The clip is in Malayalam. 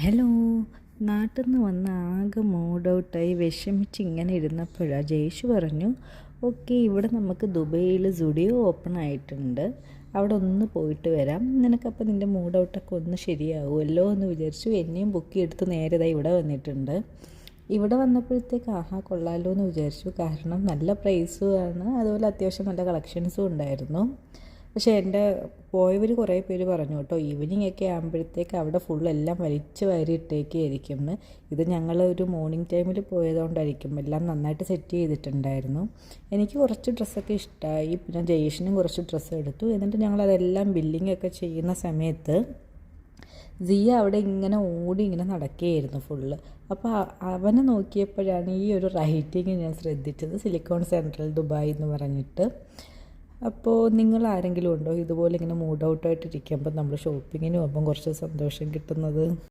ഹലോ. നാട്ടിൽ നിന്ന് വന്ന് ആകെ മൂഡ് ഔട്ടായി വിഷമിച്ച് ഇങ്ങനെ ഇരുന്നപ്പോഴാണ് ജയേഷ് പറഞ്ഞു, ഓക്കെ ഇവിടെ നമുക്ക് ദുബൈയിൽ സുഡിയോ ഓപ്പൺ ആയിട്ടുണ്ട്, അവിടെ ഒന്ന് പോയിട്ട് വരാം, നിനക്കപ്പോൾ നിൻ്റെ മൂഡ് ഔട്ടൊക്കെ ഒന്ന് ശരിയാവുമല്ലോ എന്ന് വിചാരിച്ചു. എന്നെയും ബുക്ക് ചെയ്തെടുത്ത് നേരെ ഇതാ ഇവിടെ വന്നിട്ടുണ്ട്. ഇവിടെ വന്നപ്പോഴത്തേക്ക് ആഹാ കൊള്ളാമല്ലോ എന്ന് വിചാരിച്ചു. കാരണം നല്ല പ്രൈസുമാണ്, അതുപോലെ അത്യാവശ്യം നല്ല കളക്ഷൻസും ഉണ്ടായിരുന്നു. പക്ഷേ എൻ്റെ പോയവർ കുറേ പേര് പറഞ്ഞു കേട്ടോ, ഈവനിങ് ഒക്കെ ആകുമ്പോഴത്തേക്ക് അവിടെ ഫുള്ളെല്ലാം വലിച്ച് വാരി ഇട്ടേക്കായിരിക്കും. ഇത് ഞങ്ങൾ ഒരു മോർണിംഗ് ടൈമിൽ പോയതുകൊണ്ടായിരിക്കും, എല്ലാം നന്നായിട്ട് സെറ്റ് ചെയ്തിട്ടുണ്ടായിരുന്നു. എനിക്ക് കുറച്ച് ഡ്രസ്സൊക്കെ ഇഷ്ടമായി, പിന്നെ ജയേഷിനും കുറച്ച് ഡ്രസ്സ് എടുത്തു. എന്നിട്ട് ഞങ്ങളതെല്ലാം ബില്ലിംഗ് ഒക്കെ ചെയ്യുന്ന സമയത്ത് സിയ അവിടെ ഇങ്ങനെ ഓടി ഇങ്ങനെ നടക്കുകയായിരുന്നു ഫുള്ള്. അപ്പോൾ അവനെ നോക്കിയപ്പോഴാണ് ഈ ഒരു റൈറ്റിങ് ഞാൻ ശ്രദ്ധിച്ചത്, സിലിക്കോൺ സെൻട്രൽ ദുബായ് എന്ന് പറഞ്ഞിട്ട്. അപ്പോൾ നിങ്ങൾ ആരെങ്കിലും ഉണ്ടോ ഇതുപോലെ ഇങ്ങനെ മൂഡ് ഔട്ടായിട്ടിരിക്കുമ്പോൾ നമ്മൾ ഷോപ്പിങ്ങിന് പോകുമ്പം കുറച്ച് സന്തോഷം കിട്ടുന്നത്?